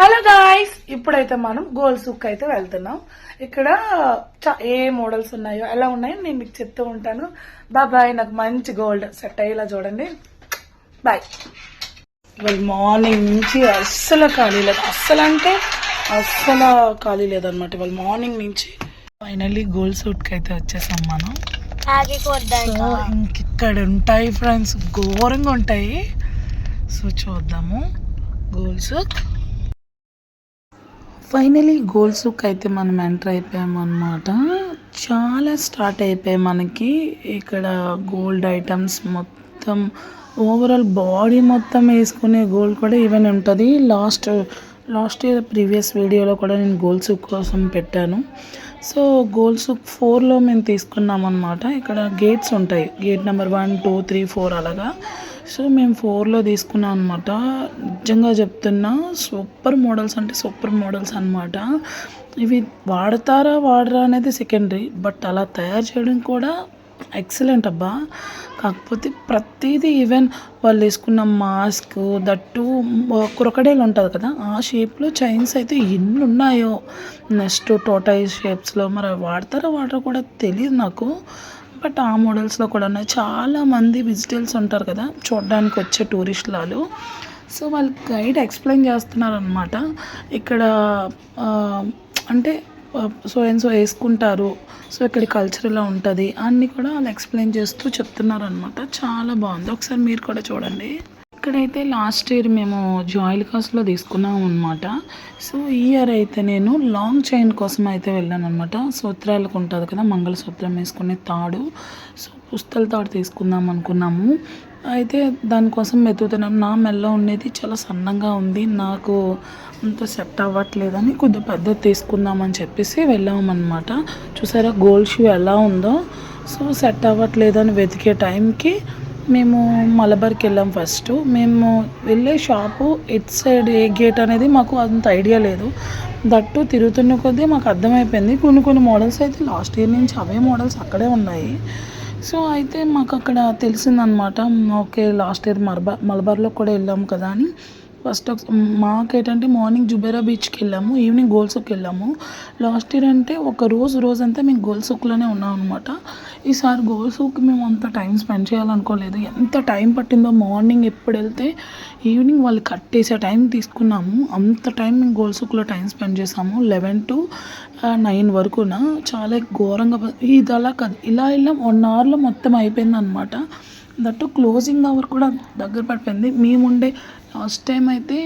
Hello guys, ఇప్పుడైతే మనం goal సూక్ అయితే వెళ్తున్నాం. ఇక్కడ ఏ మోడల్స్ ఉన్నాయో ఎలా ఉన్నాయో నేను మీకు చెప్తూ ఉంటాను. బాయ్. నాకు మంచి గోల్డ్ సెట్ అయ్యేలా చూడండి. బాయ్. ఇవాళ మార్నింగ్ నుంచి అస్సలు ఖాళీ లేదు, అస్సలు ఖాళీ లేదనమాట. ఇవాళ మార్నింగ్ నుంచి ఫైనల్లీ గోల్డ్ సూట్కి అయితే వచ్చేసాం మనం. సో ఇంకిక్కడ ఉంటాయి ఫ్రెండ్స్, ఘోరంగా ఉంటాయి. సో చూద్దాము గోల్డ్ సూక్. ఫైనలీ గోల్డ్ సూక్ అయితే మనం ఎంటర్ అయిపోయాము అనమాట. చాలా స్టార్ట్ అయిపోయాయి మనకి ఇక్కడ గోల్డ్ ఐటమ్స్ మొత్తం. ఓవరాల్ బాడీ మొత్తం వేసుకునే గోల్డ్ కూడా ఈవెన్ ఉంటుంది. లాస్ట్ ఇయర్ ప్రీవియస్ వీడియోలో కూడా నేను గోల్డ్ సూక్ కోసం పెట్టాను. సో గోల్డ్ సూక్ 4లో మేము తీసుకున్నాం అనమాట. ఇక్కడ గేట్స్ ఉంటాయి, గేట్ నెంబర్ 1, 2, 3, 4 అలాగా. సో మేము 4లో తీసుకున్నాం అనమాట. నిజంగా చెప్తున్నా, సూపర్ మోడల్స్ అంటే సూపర్ మోడల్స్ అనమాట. ఇవి వాడరా అనేది సెకండరీ, బట్ అలా తయారు చేయడం కూడా ఎక్సలెంట్ అబ్బా. కాకపోతే ప్రతిదీ ఈవెన్ వాళ్ళు వేసుకున్న మాస్క్, దట్టు క్రొకడైల్ ఉంటుంది కదా, ఆ షేప్లో చైన్స్ అయితే ఎన్ని ఉన్నాయో. నెక్స్ట్ టోటైజ్ షేప్స్లో మరి వాడరా కూడా తెలియదు నాకు, బట్ ఆ మోడల్స్లో కూడా ఉన్నాయి. చాలామంది విజిటర్స్ ఉంటారు కదా చూడడానికి వచ్చే టూరిస్టులు. సో వాళ్ళు గైడ్ ఎక్స్ప్లెయిన్ చేస్తున్నారనమాట. ఇక్కడ అంటే సో వేసుకుంటారు, సో ఇక్కడ కల్చర్ ఇలా ఉంటుంది అన్నీ కూడా వాళ్ళు ఎక్స్ప్లెయిన్ చేస్తూ చెప్తున్నారనమాట. చాలా బాగుంది, ఒకసారి మీరు కూడా చూడండి. ఇక్కడైతే లాస్ట్ ఇయర్ మేము జాయిల్కాస్లో తీసుకున్నాం అనమాట. సో ఈ ఇయర్ అయితే నేను లాంగ్ చైన్ కోసం అయితే వెళ్ళాను అనమాట. సూత్రాలకు ఉంటుంది కదా మంగళసూత్రం వేసుకునే తాడు, సో పుస్తల తాడు తీసుకుందాం అనుకున్నాము. అయితే దానికోసం వెతుకుతున్నాం. నా మెల్ల ఉండేది చాలా సన్నంగా ఉంది, నాకు అంత సెట్ అవ్వట్లేదని కొద్దిగా పెద్దది తీసుకుందామని చెప్పేసి వెళ్ళామన్నమాట. చూసారా గోల్డ్ షూ ఎలా ఉందో. సో సెట్ అవ్వట్లేదని వెతికే టైంకి మేము మలబార్కి వెళ్ళాం. ఫస్ట్ మేము వెళ్ళే shop at side A gate అనేది మాకు అంత ఐడియా లేదు. దట్టు తిరుగుతున్న కొద్దీ మాకు అర్థమైపోయింది కొన్ని మోడల్స్ అయితే లాస్ట్ ఇయర్ నుంచి అవే మోడల్స్ అక్కడే ఉన్నాయి. సో అయితే మాకు అక్కడ తెలిసిందనమాట. ఓకే లాస్ట్ ఇయర్ మలబార్లో కూడా వెళ్ళాము కదా అని. ఫస్ట్ మాకేంటంటే మార్నింగ్ జుబేరా బీచ్కి వెళ్ళాము, ఈవినింగ్ గోల్డ్ సూక్కి వెళ్ళాము. లాస్ట్ ఇయర్ అంటే ఒక రోజంతా మేము గోల్డ్ సూక్లోనే ఉన్నాం అనమాట. ఈసారి గోల్డ్ సూక్ మేము అంత టైం స్పెండ్ చేయాలనుకోలేదు. ఎంత టైం పట్టిందో, మార్నింగ్ ఎప్పుడు వెళ్తే ఈవినింగ్ వాళ్ళు కట్టేసే టైం తీసుకున్నాము. అంత టైం మేము గోల్డ్ సూక్లో టైం స్పెండ్ చేసాము. 11 to 9 వరకున. చాలా ఘోరంగా ఇది అలా కాదు, ఇలా 1 అవర్లో మొత్తం అయిపోయింది అనమాట. దట్టు క్లోజింగ్ అవర్ కూడా దగ్గర పడిపోయింది. మేముండే లాస్ట్ టైం అయితే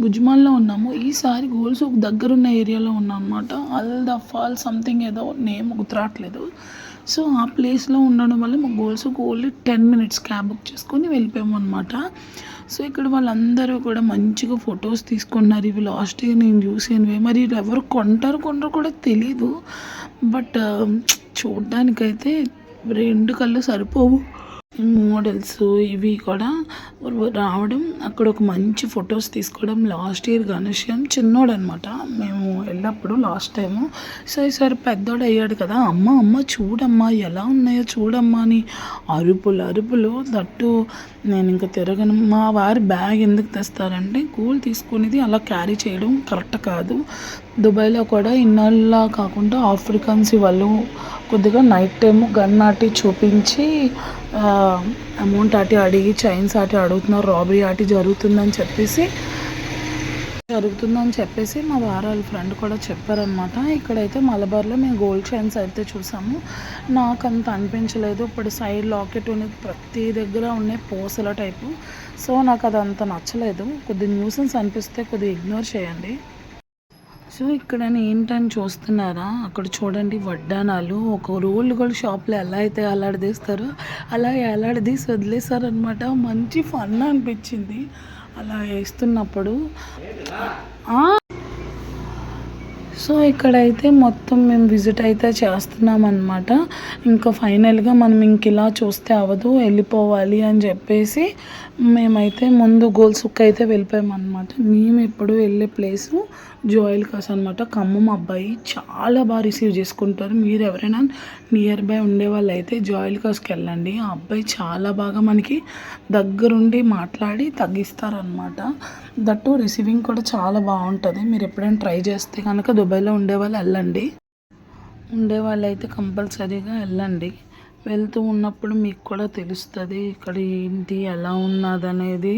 భుజ్మాల్లో ఉన్నాము, ఈసారి గోల్డ్ సూక్ దగ్గరున్న ఏరియాలో ఉన్నాం అనమాట. అల్ ద ఫాల్ సంథింగ్ ఏదో నేమ్ గుర్తురావట్లేదు. సో ఆ ప్లేస్లో ఉండడం వల్ల మా gold souk only 10 minutes cab book చేసుకొని వెళ్ళిపోయాము అనమాట. సో ఇక్కడ వాళ్ళందరూ కూడా మంచిగా ఫొటోస్ తీసుకున్నారు. ఇవి లాస్ట్ ఇయర్ నేను చూసినవి. మరి ఎవరు కొంటారో కూడా తెలీదు, బట్ చూడ్డానికైతే 2 కళ్ళు సరిపోవు. మోడల్స్ ఇవి కూడా రావడం, అక్కడ ఒక మంచి ఫొటోస్ తీసుకోవడం. లాస్ట్ ఇయర్ గణేశ్యం చిన్నోడు అనమాట మేము వెళ్ళినప్పుడు లాస్ట్ టైము. సో ఈసారి పెద్దోడు అయ్యాడు కదా, అమ్మ చూడమ్మా ఎలా ఉన్నాయో చూడమ్మా అని అరుపులు. దట్టు నేను ఇంకా తిరగను. మా వారి బ్యాగ్ ఎందుకు తెస్తారంటే గోల్డ్ తీసుకునేది అలా క్యారీ చేయడం కరెక్ట్ కాదు. దుబాయ్లో కూడా ఇన్నల్లా కాకుండా ఆఫ్రికన్స్ వాళ్ళు కొద్దిగా నైట్ టైము గన్ ఆటి చూపించి అమౌంట్ ఆటి అడిగి చైన్స్ ఆటి అడుగుతున్నారు. రాబరీ ఆటి జరుగుతుందని చెప్పేసి మా వాళ్ళ ఫ్రెండ్ కూడా చెప్పారనమాట. ఇక్కడైతే మలబార్లో మేము గోల్డ్ చైన్స్ అయితే చూసాము. నాకు అంత అనిపించలేదు. ఇప్పుడు సైడ్ లాకెట్ అనేది ప్రతి దగ్గర ఉన్నాయి పూసల టైపు. సో నాకు అది అంత నచ్చలేదు. కొద్ది న్యూసెన్స్ అనిపిస్తే కొద్దిగా ఇగ్నోర్ చేయండి. సో ఇక్కడ ఏంటని చూస్తున్నారా, అక్కడ చూడండి వడ్డానాలు. ఒక రోల్డ్ గోల్డ్ షాప్లో ఎలా అయితే ఎలాడదీస్తారో అలా ఎలాడదీసి వదిలేశారనమాట. మంచి ఫన్ అనిపించింది అలా వేస్తున్నప్పుడు. సో ఇక్కడైతే మొత్తం మేము విజిట్ అయితే చేస్తున్నామన్నమాట. ఇంకా ఫైనల్‌గా మనం ఇలా చూస్తే అవ్వదు, వెళ్ళిపోవాలి అని చెప్పేసి మేమైతే ముందు గోల్సుక్ అయితే వెళ్ళిపోయామన్నమాట. మేము ఇప్పుడు వెళ్ళే ప్లేసు జోయలుకాస్ అనమాట. ఖమ్మం అబ్బాయి చాలా బాగా రిసీవ్ చేసుకుంటారు. మీరు ఎవరైనా నియర్ బై ఉండేవాళ్ళైతే జోయలుకాస్‌కి వెళ్ళండి. ఆ అబ్బాయి చాలా బాగా మనకి దగ్గరుండి మాట్లాడి తగ్గిస్తారనమాట. దట్టు రిసీవింగ్ కూడా చాలా బాగుంటుంది. మీరు ఎప్పుడైనా ట్రై చేస్తే కనుక దుబాయ్లో ఉండేవాళ్ళు వెళ్ళండి. ఉండేవాళ్ళైతే కంపల్సరీగా వెళ్ళండి. వెళ్తూ ఉన్నప్పుడు మీకు కూడా తెలుస్తుంది ఇక్కడ ఏంటి ఎలా ఉన్నదనేది.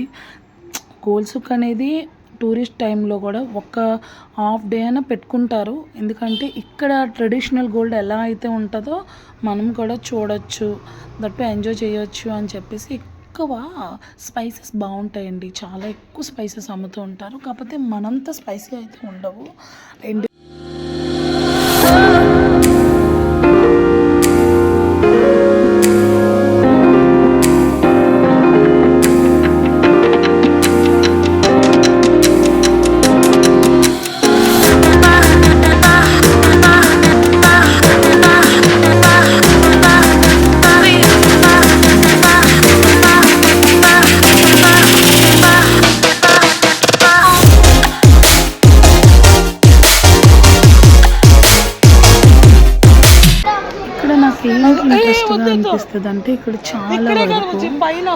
గోల్సుక్ అనేది టూరిస్ట్ టైంలో కూడా ఒక హాఫ్ డే అయినా పెట్టుకుంటారు. ఎందుకంటే ఇక్కడ ట్రెడిషనల్ గోల్డ్ ఎలా అయితే ఉంటుందో మనం కూడా చూడొచ్చు, దట్టు ఎంజాయ్ చేయొచ్చు అని చెప్పేసి ఎక్కువ స్పైసెస్ బాగుంటాయండి. చాలా ఎక్కువ స్పైసెస్ అమ్ముతూ ఉంటారు. కాకపోతే మనంత స్పైసీ అయితే ఉండవు. ఇంట్రెస్ట్గా అనిపిస్తుంది అంటే ఇక్కడ చాలా వరకు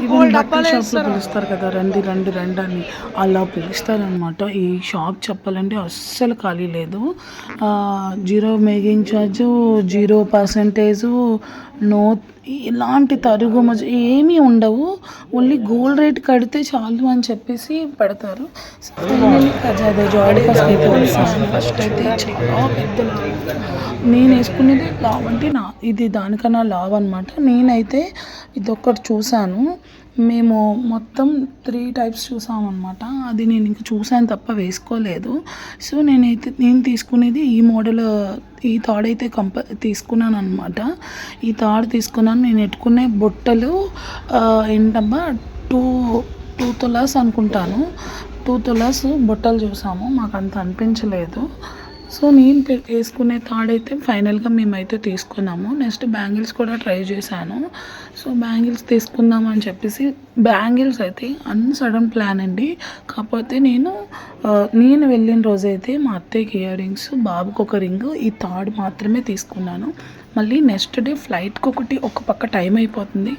ఈవెన్ బట్టల షాప్లో పిలుస్తారు కదా, రండి రండి రండి అని అలా పిలుస్తారనమాట. ఈ షాప్ చెప్పాలంటే అస్సలు ఖాళీ లేదు. 0 మేకింగ్ ఛార్జు, 0% నో, ఇలాంటి తరుగు మజు ఏమీ ఉండవు. ఓన్లీ గోల్డ్ రేట్ కడితే చాలు అని చెప్పేసి పెడతారు. సో ఫైనల్లీ అదే జోయలుకాస్ అయితే వస్తాను. ఫస్ట్ అయితే చాలా పెద్ద నేను వేసుకునేది లావ్ అంటే ఇది దానికన్నా లావ్ అనమాట. నేనైతే ఇదొక్కటి చూశాను. మేము మొత్తం 3 టైప్స్ చూసామన్నమాట. అది నేను ఇంకా చూసాను తప్ప వేసుకోలేదు. సో నేను తీసుకునేది ఈ మోడల్, ఈ తాడు అయితే తీసుకున్నాను అనమాట. ఈ తాడు తీసుకున్నాను. నేను ఎట్టుకునే బుట్టలు ఏంటబ్బా 2 తులాస్ అనుకుంటాను. 2 తులాస్ బుట్టలు చూసాము. మాకు అంత అనిపించలేదు. సో నేను వేసుకునే తాడైతే ఫైనల్గా మేమైతే తీసుకున్నాము. నెక్స్ట్ బ్యాంగిల్స్ కూడా ట్రై చేశాను. సో బ్యాంగిల్స్ తీసుకుందామని చెప్పేసి బ్యాంగిల్స్ అయితే అన్సడన్ ప్లాన్ అండి. కాకపోతే నేను వెళ్ళిన రోజైతే మా అత్తయ్యకి ఇయర్ రింగ్స్, బాబుకి ఒక రింగు, ఈ తాడు మాత్రమే తీసుకున్నాను. మళ్ళీ నెక్స్ట్ డే ఫ్లైట్కి ఒక పక్క టైం అయిపోతుంది.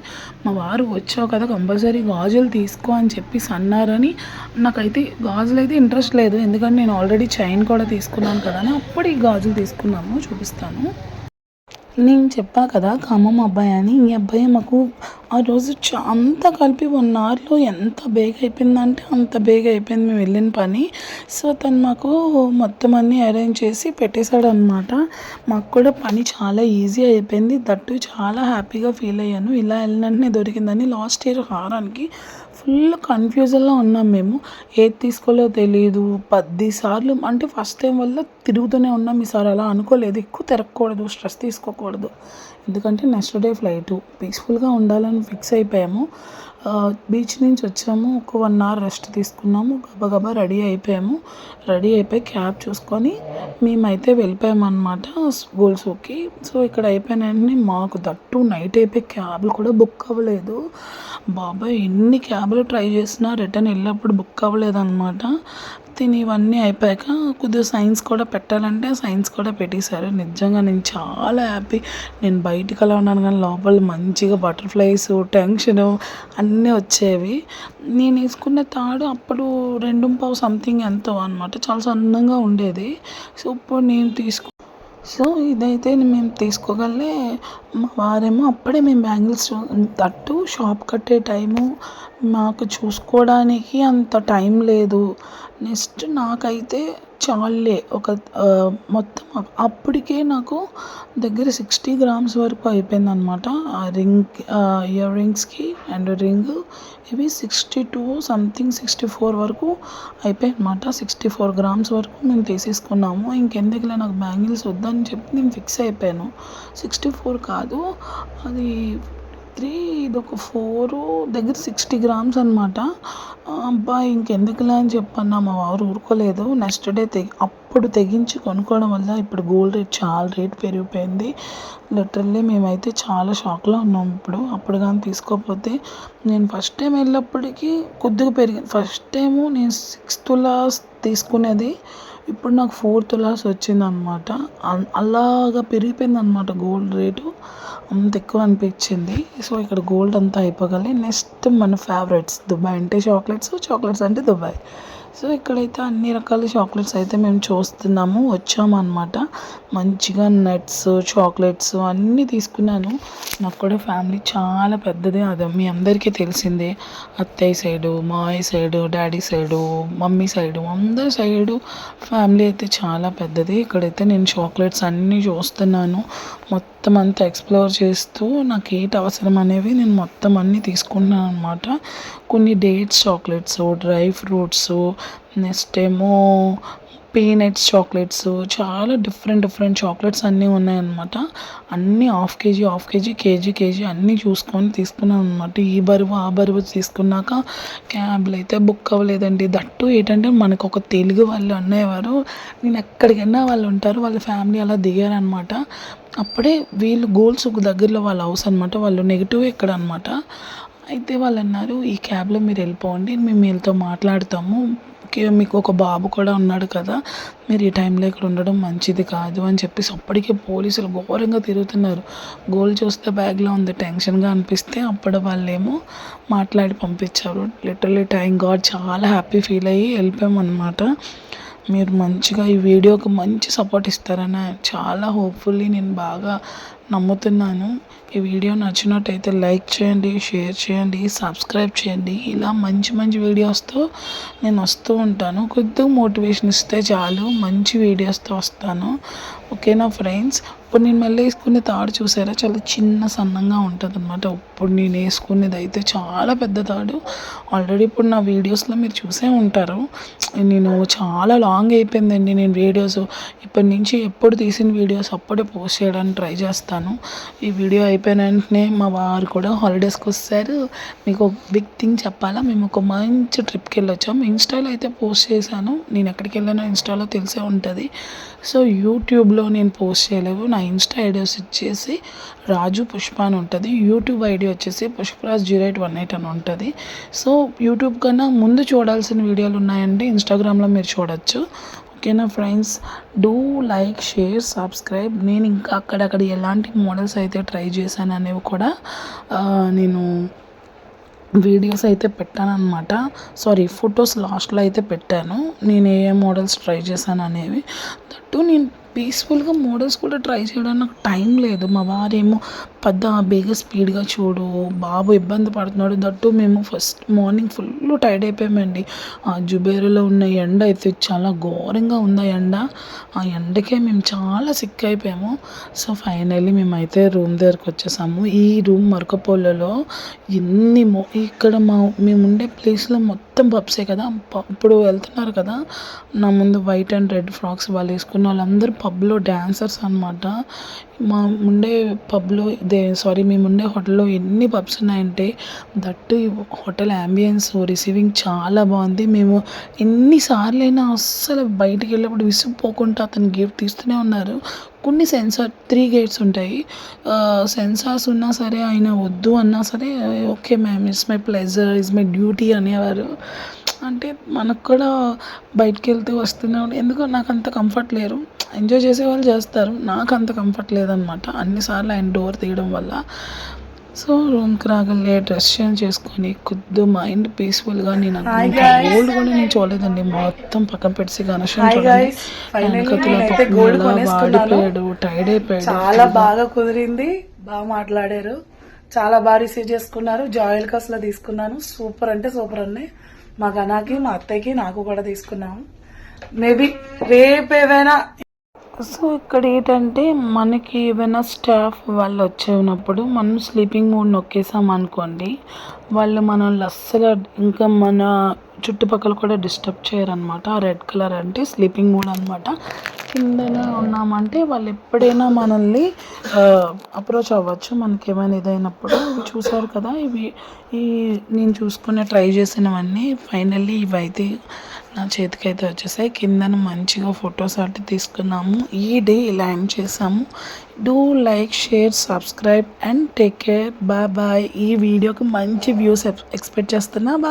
మా వారు వచ్చావు కదా కంపల్సరీ గాజులు తీసుకో అని చెప్పేసి అన్నారని నాకైతే గాజులు అయితే ఇంట్రెస్ట్ లేదు. ఎందుకంటే నేను ఆల్రెడీ చైన్ కూడా తీసుకున్నాను కదా అని అప్పుడు ఈ గాజులు తీసుకున్నాము. చూపిస్తాను. నేను చెప్పా కదా ఖమ్మం అబ్బాయి అని. ఈ అబ్బాయి మాకు ఆ రోజు అంతా కలిపి 1 అవర్లో ఎంత బేగా అయిపోయిందంటే అంత బేగా అయిపోయింది మేము వెళ్ళిన పని. సో తను మాకు మొత్తం అన్నీ అరేంజ్ చేసి పెట్టేశాడు అనమాట. మాకు కూడా పని చాలా ఈజీ అయిపోయింది. దట్టు చాలా హ్యాపీగా ఫీల్ అయ్యాను. ఇలా వెళ్ళినట్టునే దొరికిందని. లాస్ట్ ఇయర్ హారానికి ఫుల్ కన్ఫ్యూజన్లో ఉన్నాం మేము. ఏది తీసుకోలో తెలియదు. 10 సార్లు అంటే ఫస్ట్ టైం వల్ల తిరుగుతూనే ఉన్నాం. ఈసారి అలా అనుకోలేదు. ఎక్కువ తిరగకూడదు, స్ట్రెస్ తీసుకోకూడదు. ఎందుకంటే నెక్స్ట్ డే ఫ్లైటు, పీస్ఫుల్గా ఉండాలని ఫిక్స్ అయిపోయాము. బీచ్ నుంచి వచ్చాము. ఒక 1 అవర్ రెస్ట్ తీసుకున్నాము. గబగబా రెడీ అయిపోయాము. రెడీ అయిపోయి క్యాబ్ చూసుకొని మేమైతే వెళ్ళిపోయామన్నమాట గోల్సుక్కి. సో ఇక్కడ అయిపోయిన వెంటనే మాకు దట్టు నైట్ అయిపోయి క్యాబ్లు కూడా బుక్ అవ్వలేదు. బాబాయ్ ఎన్ని క్యాబ్లు ట్రై చేసినా రిటర్న్ వెళ్ళినప్పుడు బుక్ అవ్వలేదన్నమాట. తిని ఇవన్నీ అయిపోయాక కొద్దిగా సైన్స్ కూడా పెట్టాలంటే సైన్స్ కూడా పెట్టేశారు. నిజంగా నేను చాలా హ్యాపీ. నేను బయటికి అలా ఉన్నాను కానీ లోపల మంచిగా బటర్ఫ్లైస్, టెన్షన్ అన్నీ వచ్చేవి. నేను వేసుకున్న తాడు అప్పుడు 2.5 సంథింగ్ ఎంతో అనమాట. చాలా సన్నంగా ఉండేది. సో ఇప్పుడు నేను సో ఇదైతే మేము తీసుకోగలే. మా వారేమో అప్పుడే మేము బ్యాంగిల్స్ తట్టు షాప్ కట్టే టైము మాకు చూసుకోవడానికి అంత టైం లేదు. నెక్స్ట్ నాకైతే చాలే మొత్తం అప్పటికే నాకు దగ్గర 60 గ్రామ్స్ వరకు అయిపోయిందనమాట. ఆ ఇయర్ రింగ్స్కి అండ్ రింగ్ ఇవి 62 సంథింగ్ 64 వరకు అయిపోయాయి అనమాట. 64 గ్రామ్స్ వరకు మేము తీసేసుకున్నాము. ఇంకెందుకులే నాకు బ్యాంగిల్స్ వద్దని చెప్పి నేను ఫిక్స్ అయిపోయాను. 64 కాదు, అది 3 ఇదొక 4 దగ్గర 60 గ్రామ్స్ అనమాట. అబ్బా! ఇంకెందుకులే అని చెప్పన్నా మా వారు ఊరుకోలేదు. నెక్స్ట్ డే అప్పుడు తెగించి కొనుక్కోవడం వల్ల ఇప్పుడు గోల్డ్ రేట్ చాలా రేట్ పెరిగిపోయింది. లిటరల్లీ మేమైతే చాలా షాక్‌లో ఉన్నాం ఇప్పుడు. అప్పుడు గాని తీసుకోకపోతే నేను ఫస్ట్ టైం వెళ్ళినప్పటికి కొద్దిగా పెరిగింది. ఫస్ట్ టైము నేను 6 తులాస్ తీసుకునేది. ఇప్పుడు నాకు 4 తులాస్ వచ్చిందనమాట. అలాగా పెరిగిపోయిందనమాట గోల్డ్ రేటు. అంత ఎక్కువ అనిపించింది. సో ఇక్కడ గోల్డ్ అంతా అయిపోగానే నెక్స్ట్ మన ఫేవరెట్స్ దుబాయ్ అంటే చాక్లెట్స్, చాక్లెట్స్ అంటే దుబాయ్. సో ఇక్కడైతే అన్ని రకాల చాక్లెట్స్ అయితే మేము చూస్తున్నాము, వచ్చామన్నమాట. మంచిగా నట్స్, చాక్లెట్స్ అన్నీ తీసుకున్నాను. నాకు కూడా ఫ్యామిలీ చాలా పెద్దది, అది మీ అందరికీ తెలిసిందే. అత్తయ్య సైడు, మావయ్య side, daddy side, mummy side, అందరి సైడు ఫ్యామిలీ అయితే చాలా పెద్దది. ఇక్కడైతే నేను చాక్లెట్స్ అన్నీ చూస్తున్నాను. మొత్తం అంతా ఎక్స్ప్లోర్ చేస్తూ నాకు ఏటి అవసరం అనేవి నేను మొత్తం అన్నీ తీసుకుంటున్నాను అనమాట. కొన్ని dates chocolates, dry fruits, next ఏమో పీనట్స్ చాక్లెట్స్, చాలా డిఫరెంట్ చాక్లెట్స్ అన్నీ ఉన్నాయన్నమాట. అన్నీ హాఫ్ కేజీ, కేజీ అన్నీ చూసుకొని తీసుకున్నాను అనమాట. ఈ బరువు ఆ బరువు తీసుకున్నాక క్యాబ్లు అయితే బుక్ అవ్వలేదండి. దట్టు ఏంటంటే మనకు ఒక తెలుగు వాళ్ళు అనేవారు, నేను ఎక్కడికైనా వాళ్ళు ఉంటారు, వాళ్ళ ఫ్యామిలీ అలా దిగారనమాట. అప్పుడే వీళ్ళు గోల్స్ దగ్గరలో వాళ్ళ హౌస్ అనమాట. వాళ్ళు నెగిటివ్ ఎక్కడ అనమాట. అయితే వాళ్ళు అన్నారు, ఈ క్యాబ్లో మీరు వెళ్ళిపోండి, మేము వీళ్ళతో మాట్లాడతాము, మీకు ఒక బాబు కూడా ఉన్నాడు కదా, మీరు ఈ టైంలో ఇక్కడ ఉండడం మంచిది కాదు అని చెప్పేసి అప్పటికే పోలీసులు ఘోరంగా తిరుగుతున్నారు. గోల్డ్ చూస్తే బ్యాగ్లో ఉంది, టెన్షన్గా అనిపిస్తే అప్పుడు వాళ్ళేమో మాట్లాడి పంపించారు. లిటరల్లీ థ్యాంక్ గాడ్, చాలా హ్యాపీ ఫీల్ అయ్యి వెళ్ళిపోయామన్నమాట. మీరు మంచిగా ఈ వీడియోకి మంచి సపోర్ట్ ఇస్తారని చాలా హోప్ఫుల్లీ నేను బాగా నమ్ముతున్నాను. ఈ వీడియో నచ్చినట్టయితే లైక్ చేయండి, షేర్ చేయండి, సబ్స్క్రైబ్ చేయండి. ఇలా మంచి వీడియోస్తో నేను వస్తూ ఉంటాను. కొద్దిగా మోటివేషన్ ఇస్తే చాలు, మంచి వీడియోస్తో వస్తాను. ఓకేనా ఫ్రెండ్స్? ఇప్పుడు నేను మళ్ళీ వేసుకునే తాడు చూసారా, చాలా చిన్న సన్నంగా ఉంటుంది అనమాట. ఇప్పుడు నేను వేసుకునేది అయితే చాలా పెద్ద తాడు. ఆల్రెడీ ఇప్పుడు నా వీడియోస్లో మీరు చూసే ఉంటారు. నేను చాలా లాంగ్ అయిపోయిందండి నేను వీడియోస్. ఇప్పటి నుంచి ఎప్పుడు తీసిన వీడియోస్ అప్పుడే పోస్ట్ చేయడానికి ట్రై చేస్తాను. ఈ వీడియో అయిపోయిన వెంటనే మా వారు కూడా హాలిడేస్కి వస్తారు. మీకు ఒక బిగ్ థింగ్ చెప్పాలా, మేము ఒక మంచి ట్రిప్కి వెళ్ళొచ్చాము. ఇన్స్టాలో అయితే పోస్ట్ చేశాను, నేను ఎక్కడికి వెళ్ళానో ఇన్స్టాలో తెలిసే ఉంటుంది. సో యూట్యూబ్లో నేను పోస్ట్ చేయలేవు. నా ఇన్స్టా ఐడియాస్ వచ్చేసి రాజు పుష్ప అని ఉంటుంది. యూట్యూబ్ ఐడి వచ్చేసి పుష్పరాజ్ 0818 అని ఉంటుంది. సో యూట్యూబ్ కన్నా ముందు చూడాల్సిన వీడియోలు ఉన్నాయండి, ఇన్స్టాగ్రామ్లో మీరు చూడొచ్చు. ఓకేనా friends? Do like, share, subscribe. నేను ఇంకా అక్కడక్కడ ఎలాంటి మోడల్స్ అయితే ట్రై చేశాను అనేవి కూడా నేను వీడియోస్ అయితే పెట్టాను అనమాట. సారీ, ఫొటోస్ లాస్ట్లో అయితే పెట్టాను నేను ఏ మోడల్స్ ట్రై చేశాను అనేవి. దట్టు నేను పీస్ఫుల్గా మోడల్స్ కూడా ట్రై చేయడానికి నాకు టైం లేదు. మా వారేమో బేగా స్పీడ్గా చూడు, బాబు ఇబ్బంది పడుతున్నాడు. దట్టు మేము ఫస్ట్ మార్నింగ్ ఫుల్ టైర్డ్ అయిపోయామండి. ఆ జుబేరులో ఉన్న ఎండ అయితే చాలా ఘోరంగా ఉంది. ఆ ఎండకే మేము చాలా సిక్ అయిపోయాము. సో ఫైనల్లీ మేమైతే రూమ్ దగ్గరకు వచ్చేసాము. ఈ రూమ్ మరకపోలలో ఇక్కడ మేము ఉండే ప్లేస్లో మొత్తం పబ్సే కదా. ఇప్పుడు వెళ్తున్నారు కదా నా ముందు వైట్ అండ్ రెడ్ ఫ్రాక్స్ వాళ్ళు వేసుకున్న వాళ్ళందరూ పబ్లో డాన్సర్స్ అనమాట. మేము ఉండే హోటల్లో ఎన్ని పబ్స్ ఉన్నాయంటే, దట్టు హోటల్ అంబియన్స్, రిసీవింగ్ చాలా బాగుంది. మేము ఎన్నిసార్లైనా అస్సలు బయటికి వెళ్ళినప్పుడు విసిగిపోకుండా అతను గిఫ్ట్ తీస్తూనే ఉన్నారు. కొన్ని 3 గేట్స్ ఉంటాయి. సెన్సార్స్ ఉన్నా సరే, ఆయన వద్దు అన్నా సరే, okay ma'am, it's my pleasure, it's my duty అనేవారు. అంటే మనకు కూడా బయటికి వెళ్తూ వస్తున్నాం, ఎందుకో నాకు అంత కంఫర్ట్ లేరు. ఎంజాయ్ చేసే వాళ్ళు చేస్తారు, నాకు అంత కంఫర్ట్ లేదనమాట అన్నిసార్లు ఆయన డోర్ తీయడం వల్ల. సో రూమ్కి రాగలే డ్రెస్ చేంజ్ చేసుకొని కొద్ది మైండ్ పీస్ఫుల్గా, నేను గోల్డ్ కూడా నేను చూడలేదండి, మొత్తం పక్కన పెట్టి వాడిపోయాడు, టైర్డ్ అయిపోయాడు. చాలా బాగా కుదిరింది, బాగా మాట్లాడారు, చాలా బాగా రిసీవ్ చేసుకున్నారు. జాయిల్ కాస్లో తీసుకున్నాను, సూపర్ అంటే సూపర్ అండి. మా గనాకి, మా అత్తయ్యకి, నాకు కూడా తీసుకున్నాము. మేబీ రేపు ఏదైనా. సో ఇక్కడ ఏంటంటే మనకి ఏమైనా స్టాఫ్ వాళ్ళు వచ్చినప్పుడు మనం స్లీపింగ్ మోడ్ నొక్కేసాం అనుకోండి, వాళ్ళు మనల్ని అస్సలు ఇంకా మన చుట్టుపక్కల కూడా డిస్టర్బ్ చేయరనమాట. రెడ్ కలర్ అంటే స్లీపింగ్ మోడ్ అనమాట. కిందన ఉన్నామంటే వాళ్ళు ఎప్పుడైనా మనల్ని అప్రోచ్ అవ్వచ్చు మనకి ఏమైనా ఇదైనప్పుడు. ఇవి చూసారు కదా, ఇవి నేను చూసుకునే ట్రై చేసినవన్నీ ఫైనల్లీ ఇవైతే నా చేతికైతే వచ్చేసాయి. కిందన మంచిగా ఫొటోస్ అటు తీసుకున్నాము. ఈ డే ఇలా ఎండ్ చేసాము. Do like, share, subscribe and take care. Bye bye. ఈ వీడియోకి మంచి వ్యూస్ ఎక్స్పెక్ట్ చేస్తున్నా. బాయ్.